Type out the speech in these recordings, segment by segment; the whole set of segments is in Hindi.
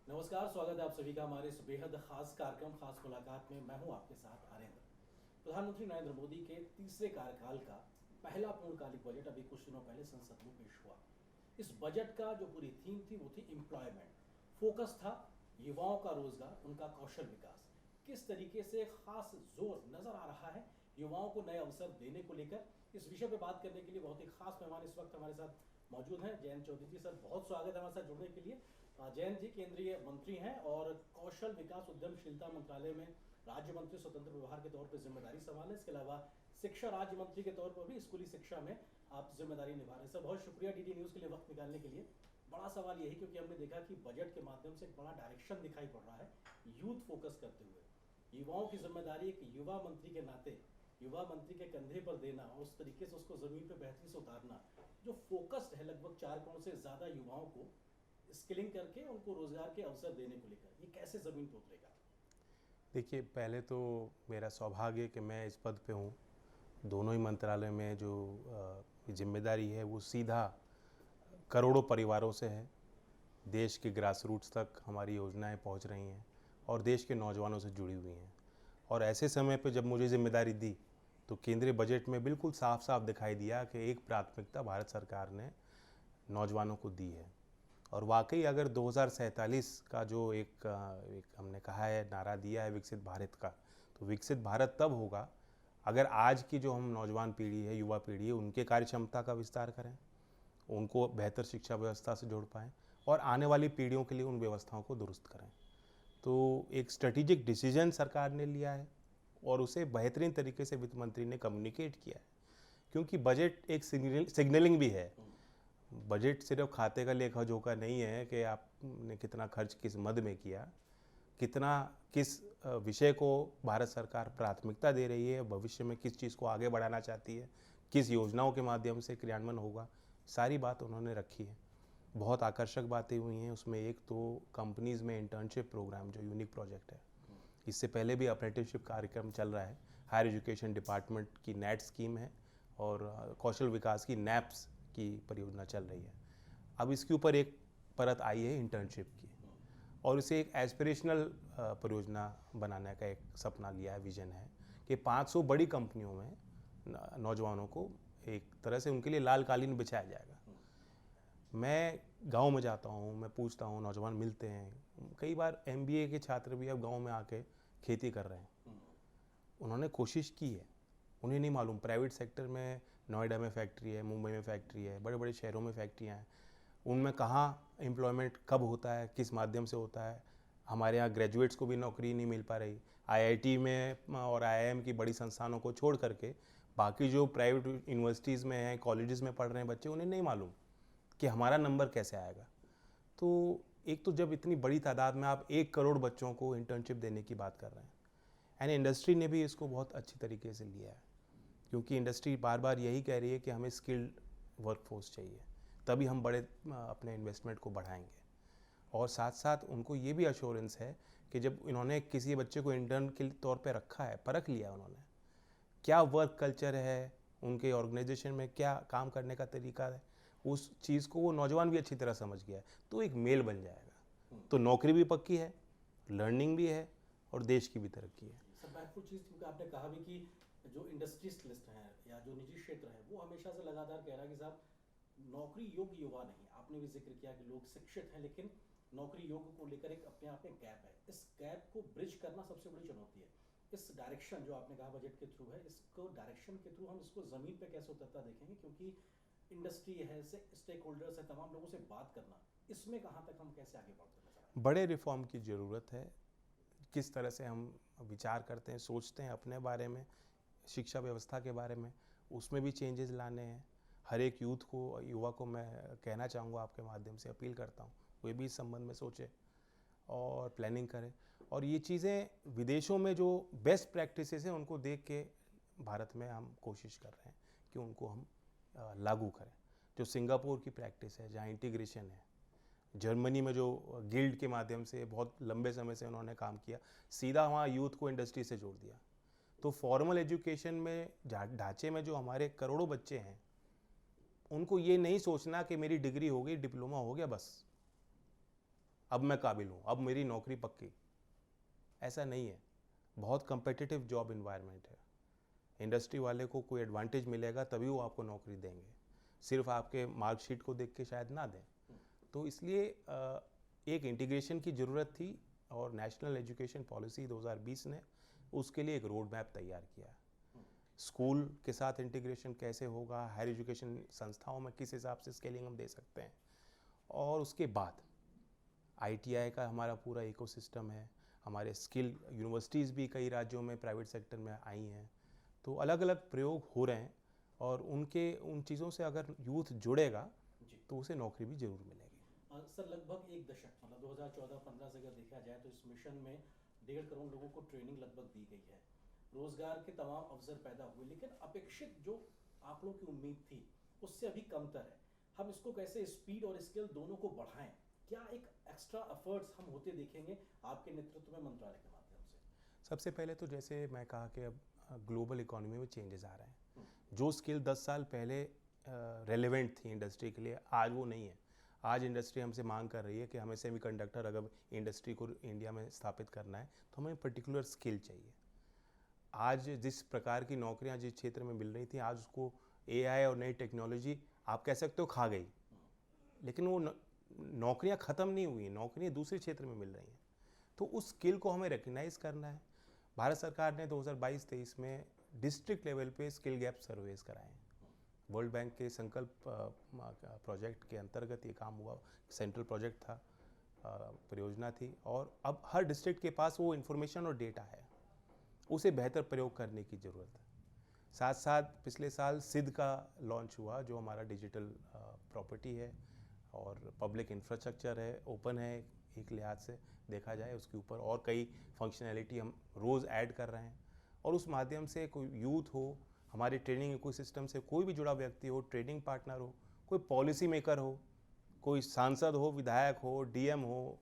नमस्कार, स्वागत है आप सभी का हमारे इस बेहद खास कार्यक्रम खास मुलाकात में। मैं हूं आपके साथ आर्यन। प्रधानमंत्री नरेंद्र मोदी के तीसरे कार्यकाल का पहला पूर्णकालिक बजट अभी कुछ दिनों पहले संसद में पेश हुआ। इस बजट का जो पूरी थीम थी वो थी एम्प्लॉयमेंट। फोकस था युवाओं का रोजगार, उनका कौशल विकास। किस तरीके से खास जोर नजर आ रहा है युवाओं को नए अवसर देने को लेकर, इस विषय पे बात करने के लिए बहुत ही खास मेहमान इस वक्त हमारे साथ मौजूद हैं। जयंत चौधरी जी, सर बहुत स्वागत है हमारे साथ जुड़ने के लिए। जयंत जी केंद्रीय मंत्री हैं और कौशल विकास उद्यमशीलता मंत्रालय में राज्य मंत्री स्वतंत्र प्रभार के तौर पर जिम्मेदारी संभालें। इसके अलावा शिक्षा राज्य मंत्री के तौर पर भी स्कूली शिक्षा में आप जिम्मेदारी निभा रहे हैं। सर बहुत शुक्रिया डीडी न्यूज़ के लिए वक्त निकालने के लिए। बड़ा सवाल यही, क्योंकि हमने देखा कि बजट के माध्यम से एक बड़ा डायरेक्शन दिखाई पड़ रहा है यूथ फोकस करते हुए। युवाओं की जिम्मेदारी एक युवा मंत्री के नाते युवा मंत्री के कंधे पर देना और उस तरीके से उसको जमीन पर बेहतरी से उतारना। जो फोकस्ड है लगभग 4 करोड़ से ज्यादा युवाओं को स्किलिंग करके उनको रोजगार के अवसर देने को लेकर, ये कैसे जमीन पर उतरेगा? देखिए, पहले तो मेरा सौभाग्य है कि मैं इस पद पे हूँ। दोनों ही मंत्रालय में जो जिम्मेदारी है वो सीधा करोड़ों परिवारों से है। देश के ग्रास रूट्स तक हमारी योजनाएं पहुंच रही हैं और देश के नौजवानों से जुड़ी हुई हैं। और ऐसे समय पे जब मुझे जिम्मेदारी दी तो केंद्रीय बजट में बिल्कुल साफ साफ दिखाई दिया कि एक प्राथमिकता भारत सरकार ने नौजवानों को दी है। और वाकई अगर 2047 का जो एक हमने कहा है, नारा दिया है विकसित भारत का, तो विकसित भारत तब होगा अगर आज की जो हम नौजवान पीढ़ी है, युवा पीढ़ी है, उनके कार्य क्षमता का विस्तार करें, उनको बेहतर शिक्षा व्यवस्था से जोड़ पाएँ और आने वाली पीढ़ियों के लिए उन व्यवस्थाओं को दुरुस्त करें। तो एक स्ट्रेटेजिक डिसीजन सरकार ने लिया है और उसे बेहतरीन तरीके से वित्त मंत्री ने कम्युनिकेट किया है, क्योंकि बजट एक सिग्नलिंग भी है। बजट सिर्फ खाते का लेखा जोखा नहीं है कि आपने कितना खर्च किस मद में किया, कितना किस विषय को भारत सरकार प्राथमिकता दे रही है, भविष्य में किस चीज़ को आगे बढ़ाना चाहती है, किस योजनाओं के माध्यम से क्रियान्वयन होगा, सारी बात उन्होंने रखी है। बहुत आकर्षक बातें हुई हैं उसमें। एक तो कंपनीज़ में इंटर्नशिप प्रोग्राम जो यूनिक प्रोजेक्ट है, इससे पहले भी अप्रेंटिसशिप कार्यक्रम चल रहा है। हायर एजुकेशन डिपार्टमेंट की नेट स्कीम है और कौशल विकास की नैप्स की परियोजना चल रही है। अब इसके ऊपर एक परत आई है इंटर्नशिप की, और इसे एक एस्पिरेशनल परियोजना बनाने का एक सपना लिया है, विजन है कि 500 बड़ी कंपनियों में नौजवानों को एक तरह से उनके लिए लाल कालीन बिछाया जाएगा। मैं गांव में जाता हूं, मैं पूछता हूं, नौजवान मिलते हैं। कई बार एमबीए के छात्र भी अब गांव में आके खेती कर रहे हैं। उन्होंने कोशिश की है, उन्हें नहीं मालूम प्राइवेट सेक्टर में नोएडा में फैक्ट्री है, मुंबई में फैक्ट्री है, बड़े बड़े शहरों में फैक्ट्रियाँ हैं, उनमें कहाँ एम्प्लॉयमेंट कब होता है, किस माध्यम से होता है। हमारे यहाँ ग्रेजुएट्स को भी नौकरी नहीं मिल पा रही। आईआईटी में और आईआईएम की बड़ी संस्थानों को छोड़ करके बाकी जो प्राइवेट यूनिवर्सिटीज़ में हैं, कॉलेजेस में पढ़ रहे हैं बच्चे, उन्हें नहीं मालूम कि हमारा नंबर कैसे आएगा। तो एक तो जब इतनी बड़ी तादाद में आप 1 करोड़ बच्चों को इंटर्नशिप देने की बात कर रहे हैं, एंड इंडस्ट्री ने भी इसको बहुत अच्छी तरीके से लिया है, क्योंकि इंडस्ट्री बार बार यही कह रही है कि हमें स्किल्ड वर्कफोर्स चाहिए, तभी हम बड़े अपने इन्वेस्टमेंट को बढ़ाएंगे। और साथ साथ उनको ये भी अश्योरेंस है कि जब इन्होंने किसी बच्चे को इंटर्न के तौर पे रखा है, परख लिया उन्होंने क्या वर्क कल्चर है, उनके ऑर्गेनाइजेशन में क्या काम करने का तरीका है, उस चीज़ को वो नौजवान भी अच्छी तरह समझ गया है, तो एक मेल बन जाएगा। तो नौकरी भी पक्की है, लर्निंग भी है और देश की भी तरक्की है। सर महत्वपूर्ण चीज़, क्योंकि आपने कहा भी कि जो इंडस्ट्रियलिस्ट हैं या जो निजी क्षेत्र है वो हमेशा से लगातार कह रहा है कि साहब नौकरी योग्य युवा नहीं। आपने भी जिक्र किया कि लोग शिक्षित हैं लेकिन नौकरी योग्य को लेकर एक अपने आप में गैप है। इस गैप को ब्रिज करना सबसे बड़ी चुनौती है। इस डायरेक्शन जो आपने कहा बजट के थ्रू है, इसको डायरेक्शन के थ्रू हम इसको ज़मीन पे कैसे उतरता देखेंगे, क्योंकि इंडस्ट्री है, स्टेक होल्डर्स है, तमाम लोगों से बात करना, इसमें कहाँ तक हम कैसे आगे बढ़ते नजर आए? बड़े रिफॉर्म की ज़रूरत है। किस तरह से हम विचार करते हैं, सोचते हैं अपने बारे में, शिक्षा व्यवस्था के बारे में, उसमें भी चेंजेस लाने हैं। हर एक यूथ को, युवा को मैं कहना चाहूँगा, आपके माध्यम से अपील करता हूँ, वे भी इस संबंध में सोचे और प्लानिंग करें। और ये चीज़ें विदेशों में जो बेस्ट प्रैक्टिसेस हैं उनको देख के भारत में हम कोशिश कर रहे हैं कि उनको हम लागू करें। जो सिंगापुर की प्रैक्टिस है, जहाँ इंटीग्रेशन है, जर्मनी में जो गिल्ड के माध्यम से बहुत लंबे समय से उन्होंने काम किया, सीधा वहाँ यूथ को इंडस्ट्री से जोड़ दिया। तो फॉर्मल एजुकेशन में ढांचे में जो हमारे करोड़ों बच्चे हैं, उनको ये नहीं सोचना कि मेरी डिग्री हो गई, डिप्लोमा हो गया, बस अब मैं काबिल हूँ, अब मेरी नौकरी पक्की। ऐसा नहीं है। बहुत कम्पिटिटिव जॉब इन्वायरमेंट है। इंडस्ट्री वाले को कोई एडवांटेज मिलेगा तभी वो आपको नौकरी देंगे, सिर्फ आपके मार्कशीट को देख के शायद ना दें। तो इसलिए एक इंटीग्रेशन की ज़रूरत थी और नेशनल एजुकेशन पॉलिसी 2020 ने उसके लिए एक रोड मैप तैयार किया। स्कूल के साथ इंटीग्रेशन कैसे होगा, हायर एजुकेशन संस्थाओं में किस हिसाब से स्केलिंग हम दे सकते हैं, और उसके बाद ITI का हमारा पूरा इकोसिस्टम है। हमारे स्किल यूनिवर्सिटीज़ भी कई राज्यों में प्राइवेट सेक्टर में आई हैं। तो अलग अलग प्रयोग हो रहे हैं और उन चीज़ों से अगर यूथ जुड़ेगा तो उसे नौकरी भी ज़रूर मिलेगी। सर, लगभग एक दशक मतलब 2014-15 से अगर देखा जाए तो इस मिशन में 1.5 करोड़ लोगों को ट्रेनिंग लगभग दी गई है, रोजगार के तमाम अवसर पैदा हुए, लेकिन अपेक्षित जो आंकड़ों की उम्मीद थी उससे अभी कमतर है। हम इसको कैसे स्पीड और स्केल दोनों को बढ़ाएं? क्या एक एक्स्ट्रा एफर्ट्स हम होते देखेंगे आपके नेतृत्व में मंत्रालय के माध्यम से? सबसे पहले तो जैसे मैं कहा कि अब ग्लोबल इकोनॉमी में चेंजेस आ रहे हैं। जो स्किल 10 साल पहले रेलेवेंट थी इंडस्ट्री के लिए, आज वो नहीं है। आज इंडस्ट्री हमसे मांग कर रही है कि हमें सेमीकंडक्टर अगर इंडस्ट्री को इंडिया में स्थापित करना है तो हमें पर्टिकुलर स्किल चाहिए। आज जिस प्रकार की नौकरियां जिस क्षेत्र में मिल रही थी, आज उसको AI और नई टेक्नोलॉजी आप कह सकते हो खा गई, लेकिन वो नौकरियां ख़त्म नहीं हुई, नौकरियां दूसरे क्षेत्र में मिल रही हैं। तो उस स्किल को हमें रिकग्नाइज़ करना है। भारत सरकार ने 2022-23 में डिस्ट्रिक्ट लेवल पे स्किल गैप सर्वेस कराए हैं। वर्ल्ड बैंक के संकल्प प्रोजेक्ट के अंतर्गत ये काम हुआ। सेंट्रल प्रोजेक्ट था, परियोजना थी, और अब हर डिस्ट्रिक्ट के पास वो इन्फॉर्मेशन और डेटा है, उसे बेहतर प्रयोग करने की ज़रूरत है। साथ साथ पिछले साल सिद्ध का लॉन्च हुआ, जो हमारा डिजिटल प्रॉपर्टी है और पब्लिक इंफ्रास्ट्रक्चर है, ओपन है एक लिहाज से देखा जाए। उसके ऊपर और कई फंक्शनैलिटी हम रोज़ ऐड कर रहे हैं, और उस माध्यम से कोई यूथ हो, हमारे ट्रेनिंग इकोसिस्टम से कोई भी जुड़ा व्यक्ति हो, ट्रेनिंग पार्टनर हो, कोई पॉलिसी मेकर हो, कोई सांसद हो, विधायक हो, DM हो,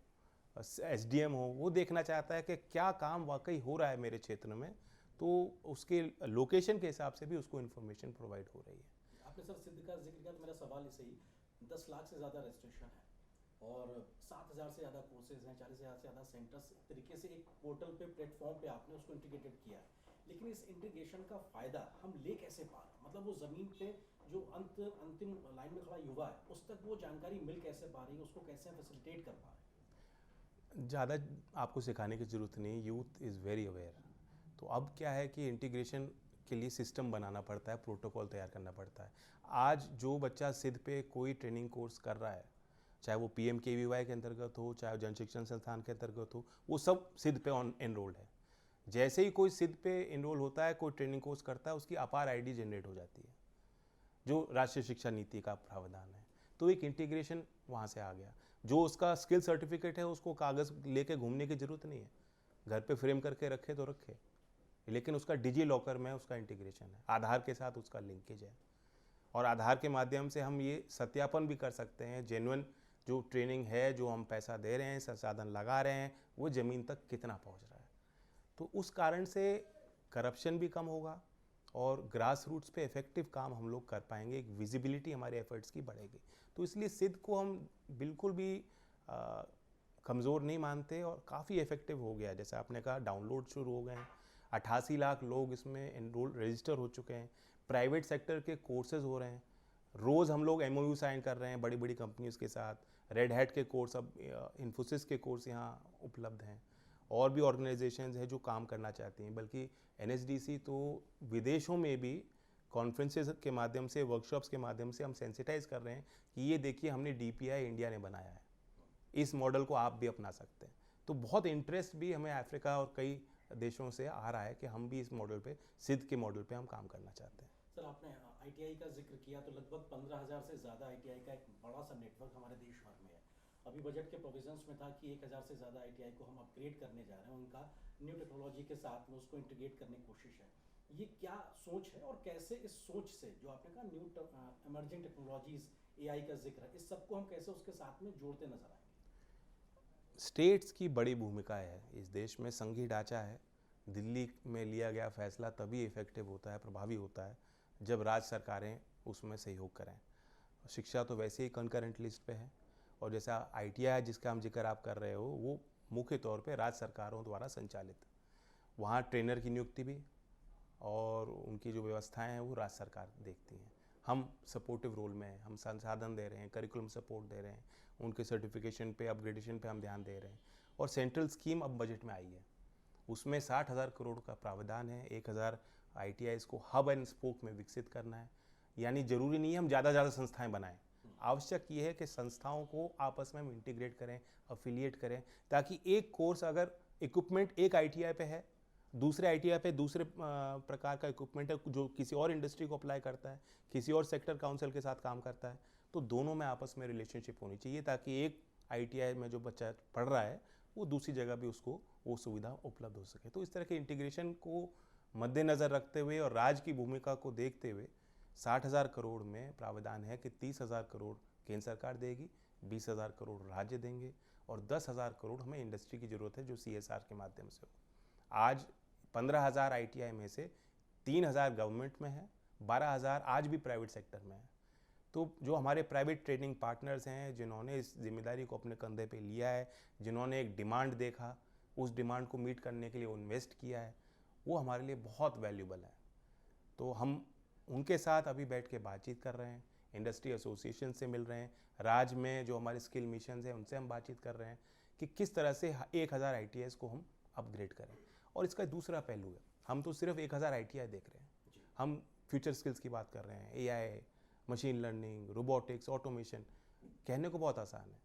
SDM हो, वो देखना चाहता है कि क्या काम वाकई हो रहा है मेरे क्षेत्र में, तो उसके लोकेशन के हिसाब से भी उसको इन्फॉर्मेशन प्रोवाइड हो रही है। आपने सर सिद्ध का जिक्र किया, तो मेरा सवाल इसे ही, 10 लाख से ज़्यादा रजिस्ट्रेशन है और 7,000 से ज़्यादा कोर्सेज हैं, 40,000 से ज़्यादा सेंटर्स, एक तरीके से एक पोर्टल पे, प्लेटफॉर्म पे आपने उसको इंटीग्रेटेड किया है। लेकिन इस इंटीग्रेशन का फ़ायदा हम ले कैसे पा रहे हैं? मतलब वो ज़मीन पे जो अंतिम लाइन में खड़ा युवा है, उस तक वो जानकारी मिल कैसे पा रही है, उसको कैसे फैसिलिटेट कर पा रहे हैं? ज़्यादा आपको सिखाने की ज़रूरत नहीं, यूथ इज़ वेरी अवेयर। तो अब क्या है कि इंटीग्रेशन के लिए सिस्टम बनाना पड़ता है, प्रोटोकॉल तैयार करना पड़ता है। आज जो बच्चा सिद्ध पे कोई ट्रेनिंग कोर्स कर रहा है, चाहे वो PMKVY के अंतर्गत हो, चाहे जन शिक्षण संस्थान के अंतर्गत हो, वो सब सिद्ध पे एनरोल्ड है। जैसे ही कोई सिद्ध पे एनरोल होता है, कोई ट्रेनिंग कोर्स करता है, उसकी अपार ID जनरेट हो जाती है, जो राष्ट्रीय शिक्षा नीति का प्रावधान है। तो एक इंटीग्रेशन वहाँ से आ गया। जो उसका स्किल सर्टिफिकेट है, उसको कागज़ लेके घूमने की ज़रूरत नहीं है, घर पे फ्रेम करके रखे तो रखे, लेकिन उसका डिजी लॉकर में उसका इंटीग्रेशन है, आधार के साथ उसका लिंकेज है, और आधार के माध्यम से हम ये सत्यापन भी कर सकते हैं जेन्युइन जो ट्रेनिंग है, जो हम पैसा दे रहे हैं, संसाधन लगा रहे हैं, वो ज़मीन तक कितना पहुंच रहा है। तो उस कारण से करप्शन भी कम होगा और ग्रास रूट्स पे इफेक्टिव काम हम लोग कर पाएंगे, एक विजिबिलिटी हमारे एफर्ट्स की बढ़ेगी। तो इसलिए सिद्ध को हम बिल्कुल भी कमज़ोर नहीं मानते और काफ़ी इफेक्टिव हो गया। जैसे आपने कहा, डाउनलोड शुरू हो गए हैं, 88 लाख लोग इसमें एनरोल रजिस्टर हो चुके हैं, प्राइवेट सेक्टर के कोर्सेज हो रहे हैं, रोज़ हम लोग MOU साइन कर रहे हैं बड़ी बड़ी कंपनीज के साथ, रेड हैट के कोर्स, अब इन्फोसिस के कोर्स यहाँ उपलब्ध हैं, और भी ऑर्गेनाइजेशंस हैं जो काम करना चाहती हैं। बल्कि NSDC तो विदेशों में भी कॉन्फ्रेंसेस के माध्यम से, वर्कशॉप्स के माध्यम से हम सेंसिटाइज कर रहे हैं कि ये देखिए हमने DPI इंडिया ने बनाया है, इस मॉडल को आप भी अपना सकते हैं। तो बहुत इंटरेस्ट भी हमें अफ्रीका और कई देशों से आ रहा है कि हम भी इस मॉडल पे, सिद्ध के मॉडल पे हम काम करना चाहते हैं। सर, आपने ITI का जिक्र किया, तो लगभग 15,000 से ज़्यादा ITI का एक बड़ा सा नेटवर्क हमारे देश भर में है। अभी बजट के प्रोविजंस में था कि 1,000 से ज़्यादा ITI को हम अपग्रेड करने जा रहे हैं, उनका न्यू टेक्नोलॉजी के साथ में उसको इंटीग्रेट करने की कोशिश है। ये क्या सोच है और कैसे इस सोच से, जो आपने कहा न्यू इमर्जिंग टेक्नोलॉजीज, AI का जिक्र है, इस सबको हम कैसे उसके साथ में जोड़ते नजर आएंगे? स्टेट्स की बड़ी भूमिका है इस देश में, संघीय ढांचा है। दिल्ली में लिया गया फैसला तभी इफेक्टिव होता है, प्रभावी होता है, जब राज्य सरकारें उसमें सहयोग करें। शिक्षा तो वैसे ही कंकरेंट लिस्ट पे है, और जैसा ITI जिसका हम जिक्र आप कर रहे हो, वो मुख्य तौर पे राज्य सरकारों द्वारा संचालित। वहाँ ट्रेनर की नियुक्ति भी और उनकी जो व्यवस्थाएं हैं वो राज्य सरकार देखती हैं। हम सपोर्टिव रोल में हैं, हम संसाधन दे रहे हैं, करिकुलम सपोर्ट दे रहे हैं, उनके सर्टिफिकेशन पे, अपग्रेडेशन पे हम ध्यान दे रहे हैं। और सेंट्रल स्कीम अब बजट में आई है, उसमें 60,000 करोड़ का प्रावधान है। 1,000 ITIs को हब एंड स्पोक में विकसित करना है। यानी जरूरी नहीं है हम ज़्यादा संस्थाएं बनाएं, आवश्यक ये है कि संस्थाओं को आपस में हम इंटीग्रेट करें, अफिलिएट करें, ताकि एक कोर्स अगर इक्विपमेंट एक ITI पे है, दूसरे ITI पे दूसरे प्रकार का इक्विपमेंट है जो किसी और इंडस्ट्री को अप्लाई करता है, किसी और सेक्टर काउंसिल के साथ काम करता है, तो दोनों में आपस में रिलेशनशिप होनी चाहिए, ताकि एक ITI में जो बच्चा पढ़ रहा है वो दूसरी जगह भी उसको वो सुविधा उपलब्ध हो सके। तो इस तरह के इंटीग्रेशन को मद्देनज़र रखते हुए और राज्य की भूमिका को देखते हुए 60,000 करोड़ में प्रावधान है कि 30,000 करोड़ केंद्र सरकार देगी, 20,000 करोड़ राज्य देंगे और 10,000 करोड़ हमें इंडस्ट्री की ज़रूरत है जो CSR के माध्यम से हो। आज 15,000 ITI में से 3,000 गवर्नमेंट में है, 12,000 आज भी प्राइवेट सेक्टर में है। तो जो हमारे प्राइवेट ट्रेनिंग पार्टनर्स हैं, जिन्होंने इस जिम्मेदारी को अपने कंधे पे लिया है, जिन्होंने एक डिमांड देखा, उस डिमांड को मीट करने के लिए इन्वेस्ट किया है, वो हमारे लिए बहुत वैल्यूबल है। तो हम उनके साथ अभी बैठ के बातचीत कर रहे हैं, इंडस्ट्री एसोसिएशन से मिल रहे हैं, राज्य में जो हमारे स्किल मिशन हैं उनसे हम बातचीत कर रहे हैं कि किस तरह से 1,000 ITIs को हम अपग्रेड करें। और इसका दूसरा पहलू है, हम तो सिर्फ 1,000 ITI देख रहे हैं, हम फ्यूचर स्किल्स की बात कर रहे हैं, AI, machine learning, robotics, automation. कहने को बहुत आसान है,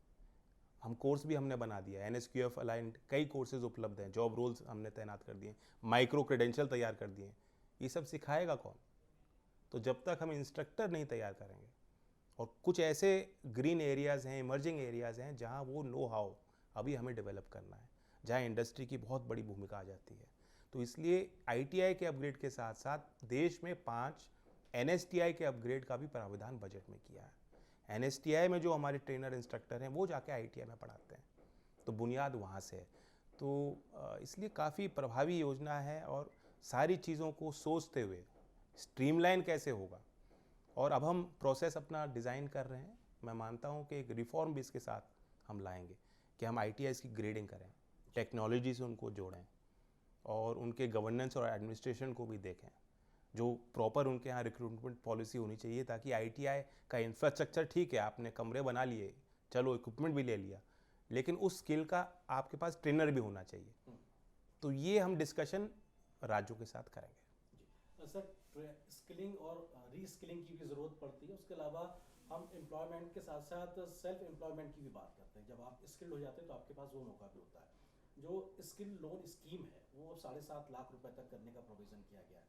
हम कोर्स भी हमने बना दिया है, NSQF अलाइंड कई कोर्सेज उपलब्ध हैं, जॉब रोल्स हमने तैनात कर दिए, माइक्रो क्रेडेंशियल तैयार कर दिए। ये सब सिखाएगा कौन? तो जब तक हम इंस्ट्रक्टर नहीं तैयार करेंगे, और कुछ ऐसे ग्रीन एरियाज़ हैं, इमर्जिंग एरियाज़ हैं जहाँ वो नो हाउ अभी हमें डेवलप करना है, जहाँ इंडस्ट्री की बहुत बड़ी भूमिका आ जाती है। तो इसलिए ITI के अपग्रेड के साथ साथ देश में 5 NSTI के अपग्रेड का भी प्रावधान बजट में किया है। NSTI में जो हमारे ट्रेनर इंस्ट्रक्टर हैं वो जाके ITI में पढ़ाते हैं, तो बुनियाद वहाँ से है। तो इसलिए काफ़ी प्रभावी योजना है और सारी चीज़ों को सोचते हुए स्ट्रीमलाइन कैसे होगा, और अब हम प्रोसेस अपना डिज़ाइन कर रहे हैं। मैं मानता हूँ कि एक रिफॉर्म भी इसके साथ हम लाएंगे कि हम ITIs की ग्रेडिंग करें, टेक्नोलॉजी से उनको जोड़ें और उनके गवर्नेंस और एडमिनिस्ट्रेशन को भी देखें, जो प्रॉपर उनके यहाँ रिक्रूटमेंट पॉलिसी होनी चाहिए, ताकि ITI का इंफ्रास्ट्रक्चर ठीक है, आपने कमरे बना लिए, चलो इक्विपमेंट भी ले लिया, लेकिन उस स्किल का आपके पास ट्रेनर भी होना चाहिए। तो ये हम डिस्कशन राज्यों के साथ करेंगे। सर, स्किलिंग और रीस्किलिंग की भी ज़रूरत पड़ती है, उसके अलावा हम एम्प्लॉयमेंट के साथ साथ सेल्फ एम्प्लॉयमेंट की भी बात करते हैं। जब आप स्किल्ड हो जाते हैं तो आपके पास वो मौका भी होता है। जो स्किल लोन स्कीम है वो 7.5 लाख रुपए तक करने का प्रोविज़न किया गया है।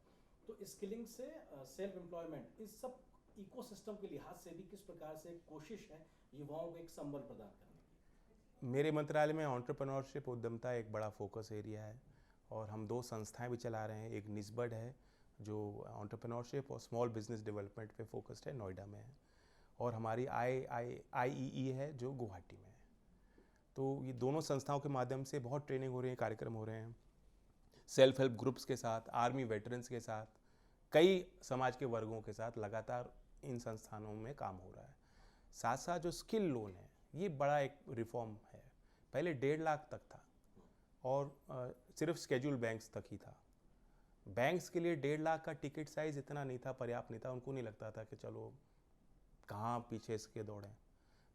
तो स्किलिंग से सेल्फ एम्प्लॉयमेंट, इस सब इकोसिस्टम के लिहाज से भी किस प्रकार से कोशिश है युवाओं को एक संबल प्रदान करने की? मेरे मंत्रालय में एंटरप्रेन्योरशिप, उद्यमता एक बड़ा फोकस एरिया है और हम 2 संस्थाएं भी चला रहे हैं। एक निस्बड है जो एंटरप्रेन्योरशिप और स्मॉल बिजनेस डेवलपमेंट पे फोकस्ड है, नोएडा में है, और हमारी IEE है जो गुवाहाटी में है। तो ये दोनों संस्थाओं के माध्यम से बहुत ट्रेनिंग हो रही है, कार्यक्रम हो रहे हैं, सेल्फ हेल्प ग्रुप्स के साथ, आर्मी वेटरन्स के साथ, कई समाज के वर्गों के साथ लगातार इन संस्थानों में काम हो रहा है। साथ साथ जो स्किल लोन है ये बड़ा एक रिफॉर्म है। पहले 1.5 लाख तक था और सिर्फ स्केड्यूल बैंक्स तक ही था। बैंक्स के लिए 1.5 लाख का टिकट साइज़ इतना नहीं था, पर्याप्त नहीं था, उनको नहीं लगता था कि चलो कहाँ पीछे इसके दौड़ें।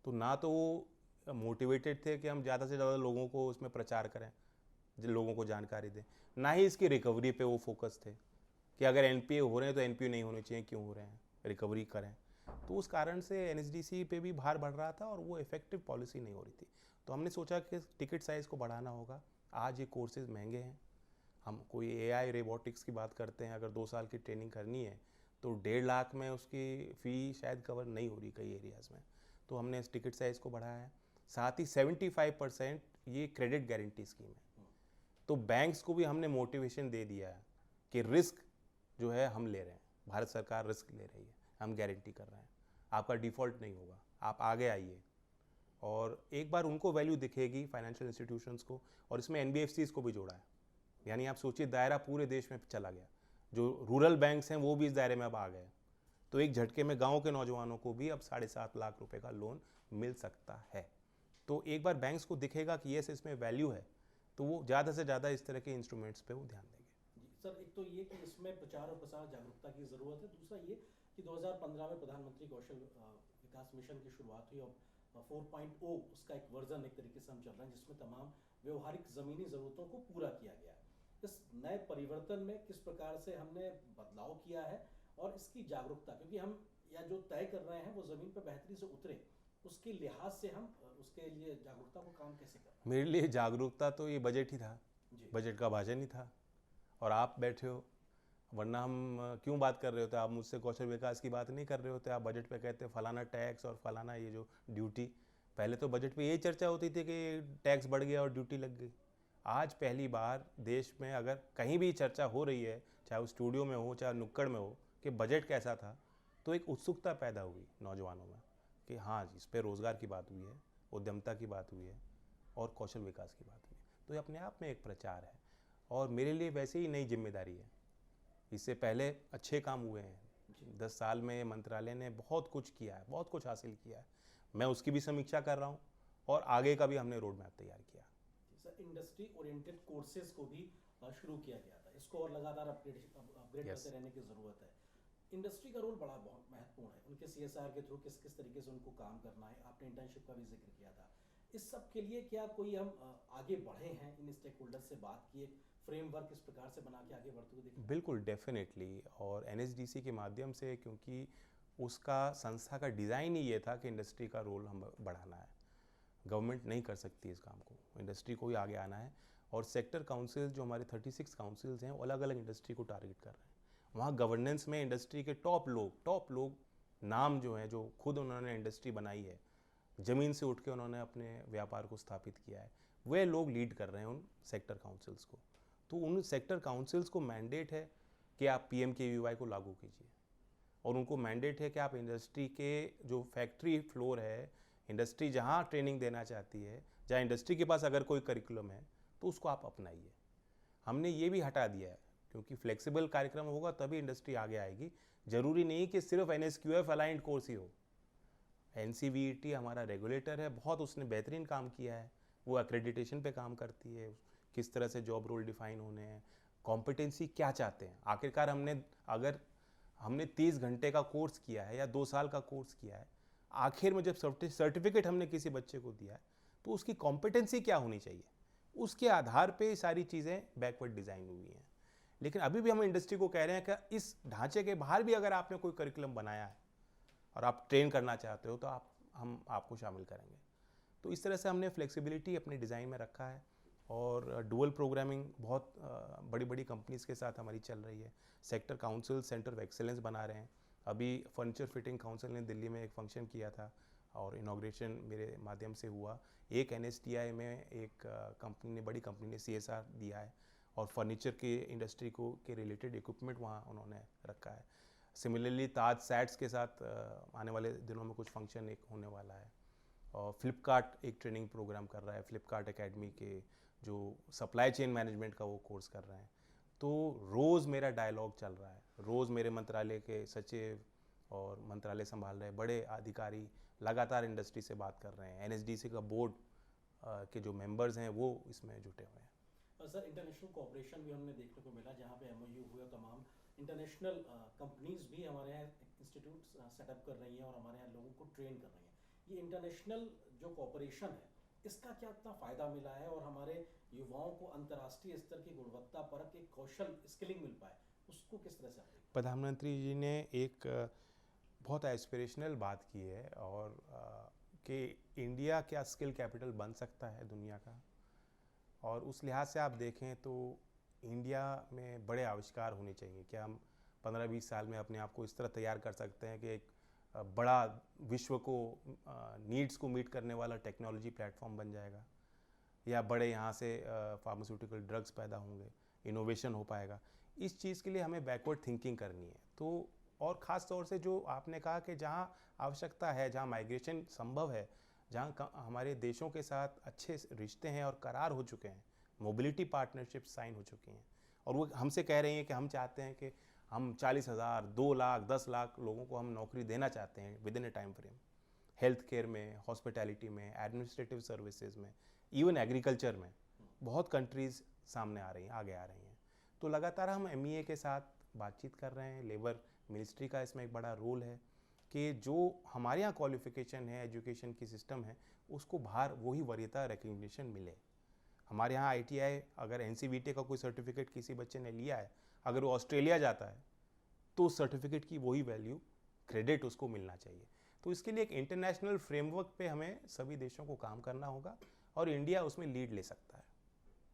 तो ना तो वो मोटिवेटेड थे कि हम ज़्यादा से ज़्यादा लोगों को उसमें प्रचार करें, लोगों को जानकारी दें, ना ही इसकी रिकवरी पे वो फोकस थे कि अगर NPA हो रहे हैं तो NPA नहीं होने चाहिए, क्यों हो रहे हैं, रिकवरी करें। तो उस कारण से NSDC पे भी भार बढ़ रहा था और वो इफेक्टिव पॉलिसी नहीं हो रही थी। तो हमने सोचा कि टिकट साइज़ को बढ़ाना होगा। आज ये कोर्सेज महंगे हैं, हम कोई AI रोबोटिक्स की बात करते हैं, अगर 2 साल की ट्रेनिंग करनी है तो 1.5 लाख में उसकी फ़ी शायद कवर नहीं हो रही कई एरियाज़ में। तो हमने इस टिकट साइज़ को बढ़ाया है। साथ ही 75% ये क्रेडिट गारंटी स्कीम है। तो बैंक्स को भी हमने मोटिवेशन दे दिया है कि रिस्क जो है हम ले रहे हैं, भारत सरकार रिस्क ले रही है, हम गारंटी कर रहे हैं, आपका डिफ़ॉल्ट नहीं होगा, आप आगे आइए। और एक बार उनको वैल्यू दिखेगी फाइनेंशियल इंस्टीट्यूशंस को, और इसमें NBFCs को भी जोड़ा है। यानी आप सोचिए दायरा पूरे देश में चला गया, जो रूरल बैंक्स हैं वो भी इस दायरे में अब आ गए। तो एक झटके में गांव के नौजवानों को भी अब 7.5 लाख रुपए का लोन मिल सकता है। तो एक बार बैंक्स को दिखेगा कि यस इसमें वैल्यू है, तो वो ज़्यादा से ज़्यादा इस तरह के इंस्ट्रूमेंट्स पे वो ध्यान देंगे। जी सर, एक तो ये कि इसमें प्रचार और प्रसार जागरूकता की ज़रूरत है, दूसरा ये कि 2015 में प्रधानमंत्री कौशल विकास मिशन की शुरुआत हुई और 4.0 उसका एक वर्जन एक तरीके से हम चल रहे हैं जिसमें तमाम व्यवहारिक ज़मीनी ज़रूरतों को पूरा किया गया है। इस नए परिवर्तन में किस प्रकार से हमने बदलाव किया है और इसकी जागरूकता, क्योंकि हम या जो तय कर रहे हैं वो ज़मीन पर बेहतरी से उतरे, उसके लिहाज से हम उसके लिए जागरूकता को काम कैसे कर रहे हैं? मेरे लिए जागरूकता तो ये बजट ही था, जी बजट का भाषण ही था, और आप बैठे हो, वरना हम क्यों बात कर रहे होते? आप मुझसे कौशल विकास की बात नहीं कर रहे होते, आप बजट पे कहते फलाना टैक्स और फलाना ये जो ड्यूटी। पहले तो बजट पे यही चर्चा होती थी कि टैक्स बढ़ गया और ड्यूटी लग गई। आज पहली बार देश में अगर कहीं भी चर्चा हो रही है, चाहे वो स्टूडियो में हो चाहे नुक्कड़ में हो, कि बजट कैसा था, तो एक उत्सुकता पैदा हुई नौजवानों में कि हाँ इस पर रोज़गार की बात हुई है, उद्यमता की बात हुई है और कौशल विकास की बात हुई है। तो ये अपने आप में एक प्रचार है और मेरे लिए वैसे ही नई जिम्मेदारी है। इससे पहले अच्छे काम हुए हैं, 10 साल में मंत्रालय ने बहुत कुछ किया है, बहुत कुछ हासिल किया है। मैं उसकी भी समीक्षा कर रहा हूँ और आगे का भी हमने रोड मैप तैयार किया। सर, इंडस्ट्री ओरिएंटेड कोर्सेज को भी शुरू किया गया था, इसको और लगातार अपग्रेड करते रहने की ज़रूरत है। इंडस्ट्री का रोल बड़ा बहुत महत्वपूर्ण है, उनके CSR के थ्रू किस किस तरीके से उनको काम करना है, आपने इंटर्नशिप का भी जिक्र किया था। इस सब के लिए क्या कोई हम आगे बढ़े हैं, इन स्टेक होल्डर से बात की, एक फ्रेमवर्क इस प्रकार से बना के आगे बढ़ते हुए दिखे? बिल्कुल, डेफिनेटली। और NSDC के माध्यम से, क्योंकि उसका संस्था का डिज़ाइन ही ये था कि इंडस्ट्री का रोल हम बढ़ाना है। गवर्नमेंट नहीं कर सकती इस काम को, इंडस्ट्री को ही आगे आना है। और सेक्टर काउंसिल जो हमारे 36 काउंसिल्स हैं वो अलग अलग इंडस्ट्री को टारगेट कर रहे हैं। वहाँ गवर्नेंस में इंडस्ट्री के टॉप लोग नाम जो हैं, जो खुद उन्होंने इंडस्ट्री बनाई है, ज़मीन से उठ के उन्होंने अपने व्यापार को स्थापित किया है, वे लोग लीड कर रहे हैं उन सेक्टर काउंसिल्स को। तो उन सेक्टर काउंसिल्स को मैंडेट है कि आप PMKVY को लागू कीजिए, और उनको मैंडेट है कि आप इंडस्ट्री के जो फैक्ट्री फ्लोर है, इंडस्ट्री जहाँ ट्रेनिंग देना चाहती है, जहाँ इंडस्ट्री के पास अगर कोई करिकुलम है तो उसको आप अपनाइए। हमने ये भी हटा दिया है, क्योंकि फ्लेक्सिबल कार्यक्रम होगा तभी इंडस्ट्री आगे आएगी। ज़रूरी नहीं कि सिर्फ NSQF अलाइंड कोर्स ही हो। NCVET हमारा रेगुलेटर है, बहुत उसने बेहतरीन काम किया है, वो एक्रेडिटेशन पे काम करती है, किस तरह से जॉब रोल डिफाइन होने हैं, कॉम्पिटेंसी क्या चाहते हैं। आखिरकार अगर हमने 30 घंटे का कोर्स किया है या 2 साल का कोर्स किया है, आखिर में जब सर्टिफिकेट हमने किसी बच्चे को दिया है तो उसकी कॉम्पिटेंसी क्या होनी चाहिए, उसके आधार पे सारी चीज़ें बैकवर्ड डिज़ाइन हुई हैं। लेकिन अभी भी हम इंडस्ट्री को कह रहे हैं कि इस ढांचे के बाहर भी अगर आपने कोई करिकुलम बनाया है और आप ट्रेन करना चाहते हो तो हम आपको शामिल करेंगे। तो इस तरह से हमने फ्लेक्सिबिलिटी अपने डिज़ाइन में रखा है। और डुअल प्रोग्रामिंग बहुत बड़ी बड़ी कंपनीज़ के साथ हमारी चल रही है। Sector council centre of excellence बना रहे हैं। अभी फर्नीचर फिटिंग काउंसिल ने दिल्ली में एक फंक्शन किया था और इनॉग्रेशन मेरे माध्यम से हुआ। एक NSTI में एक बड़ी कंपनी ने CSR दिया है और फर्नीचर के इंडस्ट्री के रिलेटेड इक्विपमेंट वहाँ उन्होंने रखा है। सिमिलरली ताज सैट्स के साथ आने वाले दिनों में कुछ फंक्शन एक होने वाला है। और फ्लिपकार्ट एक ट्रेनिंग प्रोग्राम कर रहा है, फ्लिपकार्ट एकेडमी के जो सप्लाई चेन मैनेजमेंट का वो कोर्स कर रहे हैं। तो रोज़ मेरा डायलॉग चल रहा है, रोज़ मेरे मंत्रालय के सचिव और मंत्रालय संभाल रहे बड़े अधिकारी लगातार इंडस्ट्री से बात कर रहे हैं। NSDC का बोर्ड के जो मेंबर्स हैं वो इसमें जुटे हुए हैं। सर, इंटरनेशनल कोऑपरेशन भी हमने देखने को मिला, जहाँ पे MOU हुए, तमाम इंटरनेशनल कंपनीज भी हमारे यहाँ इंस्टीट्यूट सेटअप कर रही हैं और हमारे यहाँ लोगों को ट्रेन कर रही हैं। ये इंटरनेशनल जो कोऑपरेशन है, इसका क्या इतना फ़ायदा मिला है और हमारे युवाओं को अंतर्राष्ट्रीय स्तर की गुणवत्ता परक एक कौशल स्किलिंग मिल पाए, उसको किस तरह से आप देखते हैं? प्रधानमंत्री जी ने एक बहुत एस्पिरेशनल बात की है और कि इंडिया क्या स्किल कैपिटल बन सकता है दुनिया का। और उस लिहाज से आप देखें तो इंडिया में बड़े आविष्कार होने चाहिए। क्या हम 15-20 साल में अपने आप को इस तरह तैयार कर सकते हैं कि एक बड़ा विश्व को नीड्स को मीट करने वाला टेक्नोलॉजी प्लेटफॉर्म बन जाएगा, या बड़े यहाँ से फार्मास्यूटिकल ड्रग्स पैदा होंगे, इनोवेशन हो पाएगा। इस चीज़ के लिए हमें बैकवर्ड थिंकिंग करनी है। तो और ख़ास तौर से जो आपने कहा कि जहाँ आवश्यकता है, जहाँ माइग्रेशन संभव है, जहाँ हमारे देशों के साथ अच्छे रिश्ते हैं और करार हो चुके हैं, मोबिलिटी पार्टनरशिप साइन हो चुकी हैं, और वो हमसे कह रही हैं कि हम चाहते हैं कि हम 40,000, 2 लाख, 10 लाख लोगों को हम नौकरी देना चाहते हैं with in A time frame. Health care में, हॉस्पिटैलिटी में, एडमिनिस्ट्रेटिव सर्विसेज में, इवन एग्रीकल्चर में बहुत कंट्रीज़ सामने आ रही हैं, आगे आ रही हैं। तो लगातार हम MEA के साथ बातचीत कर रहे हैं। लेबर मिनिस्ट्री का इसमें एक बड़ा रोल है कि जो हमारे यहाँ क्वालिफिकेशन है, एजुकेशन की सिस्टम है, उसको बाहर वही वरीयता रिकग्निशन मिले। हमारे यहाँ ITI अगर NCVT का कोई सर्टिफिकेट किसी बच्चे ने लिया है, अगर वो ऑस्ट्रेलिया जाता है तो उस सर्टिफिकेट की वही वैल्यू, क्रेडिट उसको मिलना चाहिए। तो इसके लिए एक इंटरनेशनल फ्रेमवर्क पे हमें सभी देशों को काम करना होगा और इंडिया उसमें लीड ले सकता है।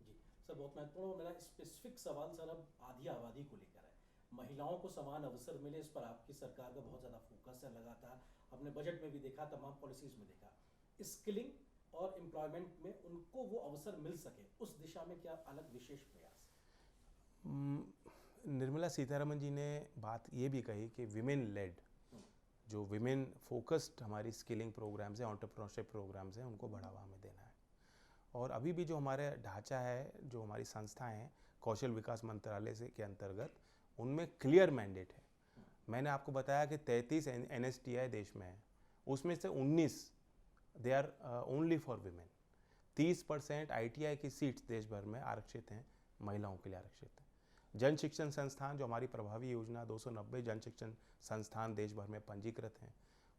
जी सर, बहुत महत्वपूर्ण। मेरा स्पेसिफिक सवाल सर अब आधी आबादी को लेकर है। महिलाओं को समान अवसर मिले, इस पर आपकी सरकार का बहुत ज़्यादा फोकस है। लगातार अपने बजट में भी देखा, तमाम पॉलिसीज में देखा। स्किलिंग और एम्प्लॉयमेंट में उनको वो अवसर मिल सके, उस दिशा में क्या अलग विशेष प्रयास है? निर्मला सीतारमण जी ने बात ये भी कही कि विमेन लेड, जो विमेन फोकस्ड हमारी स्किलिंग प्रोग्राम्स हैं, एंटरप्रेन्योरशिप प्रोग्राम्स हैं, उनको बढ़ावा हमें देना है। और अभी भी जो हमारे ढांचा है, जो हमारी संस्थाएं हैं कौशल विकास मंत्रालय से के अंतर्गत, उनमें क्लियर मैंडेट है। मैंने आपको बताया कि 33 NSTI देश में है, उसमें से 19 they are only for women. 30% ITI की सीट्स देश भर में आरक्षित हैं, महिलाओं के लिए आरक्षित हैं। जन शिक्षण संस्थान, जो हमारी प्रभावी योजना, 290 जन शिक्षण संस्थान देश भर में पंजीकृत हैं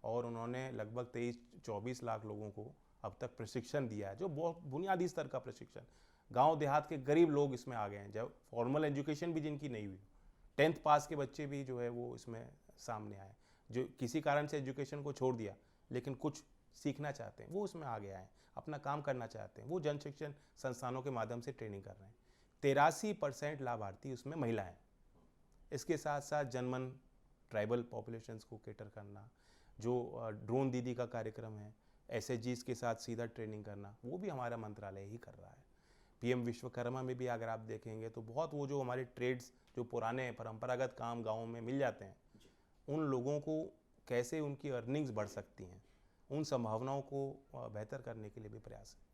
और उन्होंने लगभग 23-24 लाख लोगों को अब तक प्रशिक्षण दिया है, जो बहुत बुनियादी स्तर का प्रशिक्षण। गांव देहात के गरीब लोग इसमें आ गए हैं, जब फॉर्मल एजुकेशन भी जिनकी नहीं हुई, 10th पास के बच्चे भी जो है वो इसमें सामने आए, जो किसी कारण से एजुकेशन को छोड़ दिया लेकिन कुछ सीखना चाहते हैं, वो उसमें आ गया है, अपना काम करना चाहते हैं, वो जन शिक्षण संस्थानों के माध्यम से ट्रेनिंग कर रहे हैं। 83% लाभार्थी उसमें महिलाएं। इसके साथ साथ जनमन ट्राइबल पॉपुलेशंस को केटर करना, जो ड्रोन दीदी का कार्यक्रम है, SHGs के साथ सीधा ट्रेनिंग करना, वो भी हमारा मंत्रालय ही कर रहा है। PM विश्वकर्मा में भी अगर आप देखेंगे तो बहुत वो जो हमारे ट्रेड्स, जो पुराने परंपरागत काम गाँव में मिल जाते हैं, उन लोगों को कैसे उनकी अर्निंग्स बढ़ सकती हैं, उन संभावनाओं को बेहतर करने के लिए भी प्रयास है।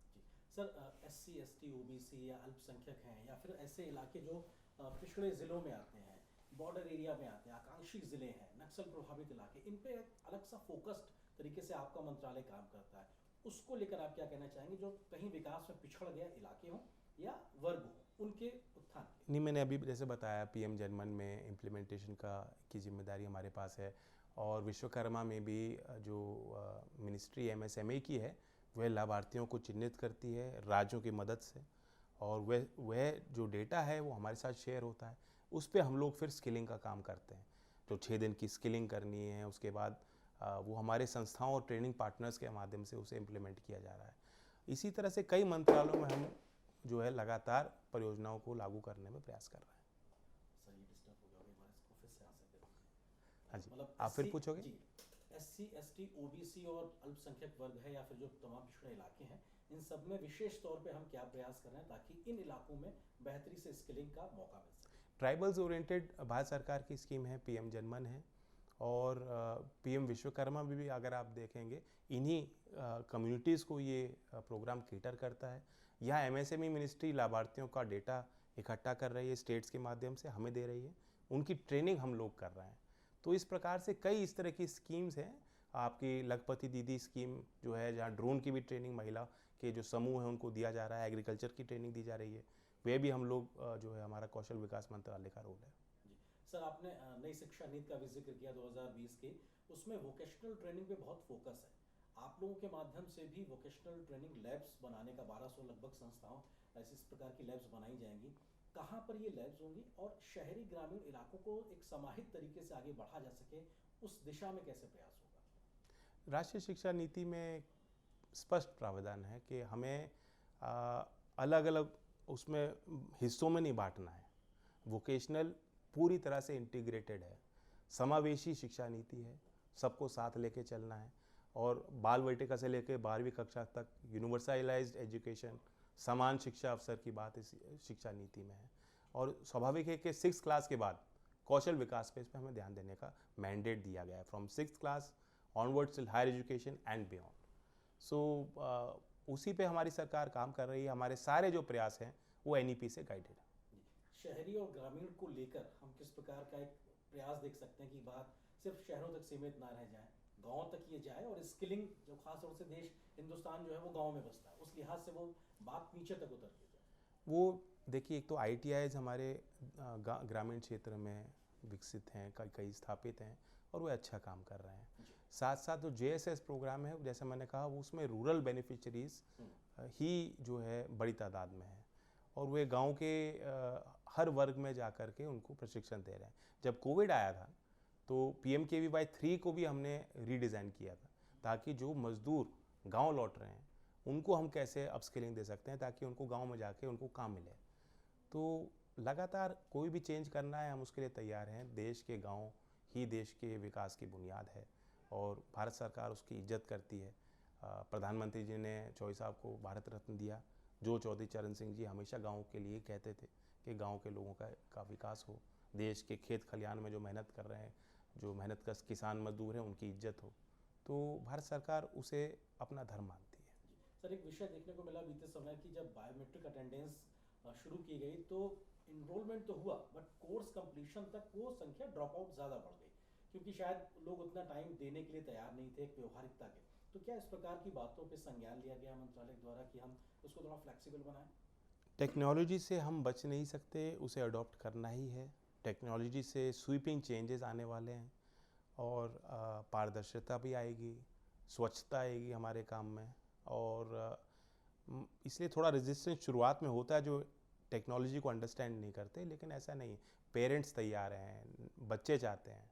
सर, SC ST OBC या अल्पसंख्यक हैं, या फिर ऐसे इलाके जो पिछड़े ज़िलों में आते हैं, बॉर्डर एरिया में आते हैं, आकांक्षी ज़िले हैं, नक्सल प्रभावित इलाके, इन पे एक अलग सा फोकस्ड तरीके से आपका मंत्रालय काम करता है। उसको लेकर आप क्या कहना चाहेंगे, जो कहीं विकास में पिछड़ गए इलाके हों या वर्ग हों, उनके उत्थान? नहीं, मैंने अभी जैसे बताया PM जनमन में इम्प्लीमेंटेशन की जिम्मेदारी हमारे पास है, और विश्वकर्मा में भी जो मिनिस्ट्री MSME की है, वह लाभार्थियों को चिन्हित करती है राज्यों की मदद से, और वह जो डेटा है वो हमारे साथ शेयर होता है। उस पर हम लोग फिर स्किलिंग का काम करते हैं। जो 6 दिन की स्किलिंग करनी है, उसके बाद वो हमारे संस्थाओं और ट्रेनिंग पार्टनर्स के माध्यम से उसे इम्प्लीमेंट किया जा रहा है। इसी तरह से कई मंत्रालयों में हम जो है लगातार परियोजनाओं को लागू करने में प्रयास कर रहे हैं। सर, ये डिस्टर्ब हो गया, हमारे इसको फिर से आंसर दे दीजिए। हाँ जी, मतलब आप फिर पूछोगे? जी, SC ST OBC और अल्पसंख्यक वर्ग है, या फिर जो तमाम पिछड़े इलाके हैं, इन सब में विशेष तौर पे हम क्या प्रयास कर रहे हैं ताकि इन इलाकों में बेहतरी से स्किलिंग का मौका मिल सके? ट्राइबल्स ओरिएंटेड भारत सरकार की स्कीम है, PM जनमन है, और PM विश्वकर्मा में भी अगर आप देखेंगे, इन्हीं कम्युनिटीज़ को ये प्रोग्राम केटर करता है। यहाँ MSME मिनिस्ट्री लाभार्थियों का डेटा इकट्ठा कर रही है, स्टेट्स के माध्यम से हमें दे रही है, उनकी ट्रेनिंग हम लोग कर रहे हैं। तो इस प्रकार से कई इस तरह की स्कीम्स हैं। आपकी लखपति दीदी स्कीम जो है, जहाँ ड्रोन की भी ट्रेनिंग महिला के जो समूह हैं उनको दिया जा रहा है, एग्रीकल्चर की ट्रेनिंग दी जा रही है, वे भी हम लोग जो है, हमारा कौशल विकास मंत्रालय का रोल है। जी सर, आपने नई शिक्षा नीति का भी जिक्र किया 2020 के, उसमें वोकेशनल ट्रेनिंग पे बहुत फोकस है। आप लोगों के माध्यम से भी वोकेशनल ट्रेनिंग लैब्स बनाने का 1200 लगभग संस्थाओं इस प्रकार की लैब्स बनाई जाएंगी। कहाँ पर ये लैब्स होंगी, और शहरी ग्रामीण इलाकों को एक समाहित तरीके से आगे बढ़ा जा सके, उस दिशा में कैसे प्रयास होगा? राष्ट्रीय शिक्षा नीति में स्पष्ट प्रावधान है कि हमें अलग अलग उसमें हिस्सों में नहीं बांटना है। वोकेशनल पूरी तरह से इंटीग्रेटेड है, समावेशी शिक्षा नीति है, सबको साथ लेके चलना है, और बाल वाटिका से लेकर 12वीं कक्षा तक यूनिवर्सलाइज्ड एजुकेशन, समान शिक्षा अवसर की बात इस शिक्षा नीति में है। और स्वाभाविक है कि 6th क्लास के बाद कौशल विकास पे इस पर हमें ध्यान देने का मैंडेट दिया गया है, from 6th class onwards till higher education and beyond. So उसी पे हमारी सरकार काम कर रही है। हमारे सारे जो प्रयास हैं वो NEP से गाइडेड है। शहरी और ग्रामीण को लेकर हम किस प्रकार का एक प्रयास देख सकते हैं कि बात सिर्फ शहरों तक सीमित ना रह जाए, गांव तक ये जाए और स्किलिंग जो खास तौर से देश हिंदुस्तान जो है वो गांव में बसता है, उस लिहाज से वो बात नीचे तक उतर के जाए। वो देखिए, एक तो ITIs हमारे ग्रामीण क्षेत्र में विकसित हैं, कई कई स्थापित हैं और वे अच्छा काम कर रहे हैं। जी। साथ साथ जो JSS प्रोग्राम है, जैसे मैंने कहा, वो उसमें रूरल बेनिफिशरीज ही जो है बड़ी तादाद में है और वे गांव के हर वर्ग में जा कर के उनको प्रशिक्षण दे रहे हैं। जब कोविड आया था तो PMKVY 3 को भी हमने रीडिज़ाइन किया था, ताकि जो मज़दूर गांव लौट रहे हैं उनको हम कैसे अपस्किलिंग दे सकते हैं ताकि उनको गांव में जाके उनको काम मिले। तो लगातार कोई भी चेंज करना है, हम उसके लिए तैयार हैं। देश के गांव ही देश के विकास की बुनियाद है और भारत सरकार उसकी इज्जत करती है। प्रधानमंत्री जी ने चौधरी साहब को भारत रत्न दिया। जो चौधरी चरण सिंह जी हमेशा गांव के लिए कहते थे कि गांव के लोगों का विकास हो, देश के खेत खलियान में जो मेहनत कर रहे हैं, जो मेहनतकश किसान मजदूर हैं, उनकी इज्जत हो। तो भारत सरकार उसे अपना धर्म मानती है। सर, एक विषय देखने को मिला बीते समय की, जब बायोमेट्रिक अटेंडेंस शुरू की गई तो इनरोलमेंट तो हुआ, बट कोर्स कंप्लीशन तक वो संख्या ड्रॉप आउट ज़्यादा बढ़ गई, क्योंकि शायद लोग उतना टाइम देने के लिए तैयार नहीं थे, एक व्यवहारिकता के। तो क्या इस प्रकार की बातों पे संज्ञान लिया गया मंत्रालय द्वारा कि हम उसको थोड़ा फ्लेक्सिबल बनाएं? टेक्नोलॉजी से हम बच नहीं सकते, उसे अडॉप्ट करना ही है। टेक्नोलॉजी से स्वीपिंग चेंजेस आने वाले हैं और पारदर्शिता भी आएगी, स्वच्छता आएगी हमारे काम में। और इसलिए थोड़ा रेजिस्टेंस शुरुआत में होता है, जो टेक्नोलॉजी को अंडरस्टैंड नहीं करते, लेकिन ऐसा नहीं। पेरेंट्स तैयार हैं, बच्चे चाहते हैं,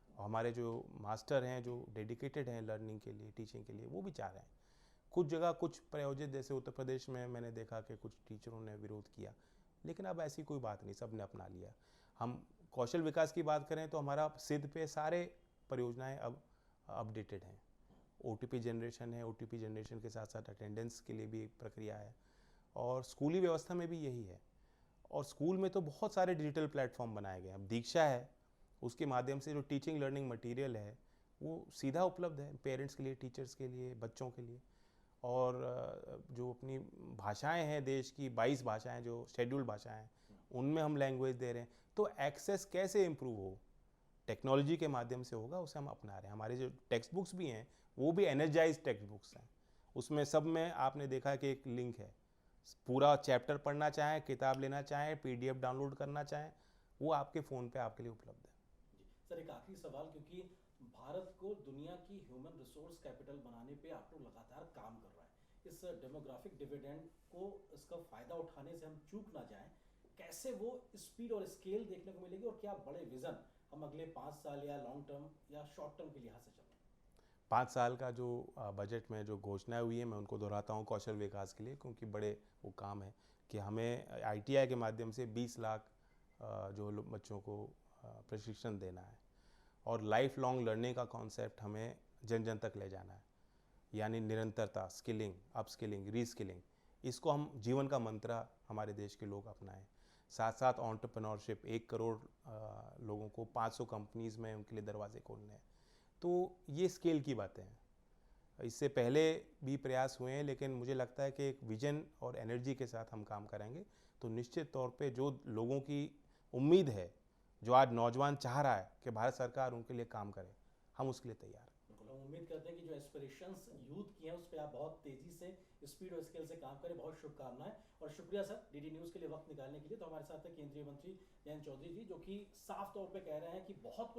और हमारे जो मास्टर हैं जो डेडिकेटेड हैं लर्निंग के लिए, टीचिंग के लिए, वो भी चाह रहे हैं। कुछ जगह कुछ प्रायोजित, जैसे उत्तर प्रदेश में मैंने देखा कि कुछ टीचरों ने विरोध किया, लेकिन अब ऐसी कोई बात नहीं, सब ने अपना लिया। हम कौशल विकास की बात करें तो हमारा सिद्ध पे सारे परियोजनाएं अब अपडेटेड हैं। OTP जनरेशन है, OTP जनरेशन के साथ साथ अटेंडेंस के लिए भी एक प्रक्रिया है, और स्कूली व्यवस्था में भी यही है। और स्कूल में तो बहुत सारे डिजिटल प्लेटफॉर्म बनाए गए हैं। अब दीक्षा है, उसके माध्यम से जो टीचिंग लर्निंग मटेरियल है वो सीधा उपलब्ध है पेरेंट्स के लिए, टीचर्स के लिए, बच्चों के लिए। और जो अपनी भाषाएं हैं, देश की 22 भाषाएं जो शेड्यूल्ड भाषाएं हैं, उनमें हम लैंग्वेज दे रहे हैं। तो एक्सेस कैसे इम्प्रूव हो, टेक्नोलॉजी के माध्यम से होगा, उसे हम अपना रहे हैं। हमारे जो टेक्स्ट बुक्स भी हैं वो भी एनर्जाइज टेक्स्ट बुक्स हैं। उसमें सब में आपने देखा कि एक लिंक है, पूरा चैप्टर पढ़ना चाहें, किताब लेना चाहें, PDF डाउनलोड करना चाहें, वो आपके फ़ोन पे आपके लिए उपलब्ध है। जी सर, एक आखिरी सवाल, क्योंकि भारत को दुनिया की ह्यूमन रिसोर्स कैपिटल बनाने पे आप लोग लगातार काम कर रहा है। इस डेमोग्राफिक डिविडेंड को, इसका फ़ायदा उठाने से हम चूक ना जाएं, कैसे वो स्पीड और स्केल देखने को मिलेगी, और क्या बड़े विज़न हम अगले 5 साल या लॉन्ग टर्म या शॉर्ट टर्म के लिहाज से चल रहे हैं? 5 साल का जो बजट में जो घोषणाएं हुई है, मैं उनको दोहराता हूँ कौशल विकास के लिए, क्योंकि बड़े वो काम है कि हमें ITI के माध्यम से 20 लाख जो बच्चों को प्रशिक्षण देना है, और लाइफ लॉन्ग लर्निंग का कॉन्सेप्ट हमें जन जन तक ले जाना है। यानी निरंतरता, स्किलिंग, अपस्किलिंग, रीस्किलिंग, इसको हम जीवन का मंत्र हमारे देश के लोग अपनाएं। साथ साथ एंटरप्रेन्योरशिप, 1 करोड़ लोगों को 500 कंपनीज़ में उनके लिए दरवाजे खोलने हैं। तो ये स्केल की बातें हैं। इससे पहले भी प्रयास हुए हैं, लेकिन मुझे लगता है कि एक विजन और एनर्जी के साथ हम काम करेंगे तो निश्चित तौर पे जो लोगों की उम्मीद है, जो आज नौजवान चाह रहा है कि भारत सरकार उनके लिए काम करे, हम उसके लिए तैयार हैं। बिल्कुल, हम उम्मीद करते हैं कि जो एस्पिरेशंस यूथ की हैं उस पर आप बहुत तेज़ी से, स्पीड और स्केल से काम करें। बहुत शुभकामनाएं और शुक्रिया सर DD न्यूज़ के लिए वक्त निकालने के लिए। तो हमारे साथ है केंद्रीय मंत्री जयंत चौधरी जी, जो कि साफ तौर पे कह रहे हैं कि बहुत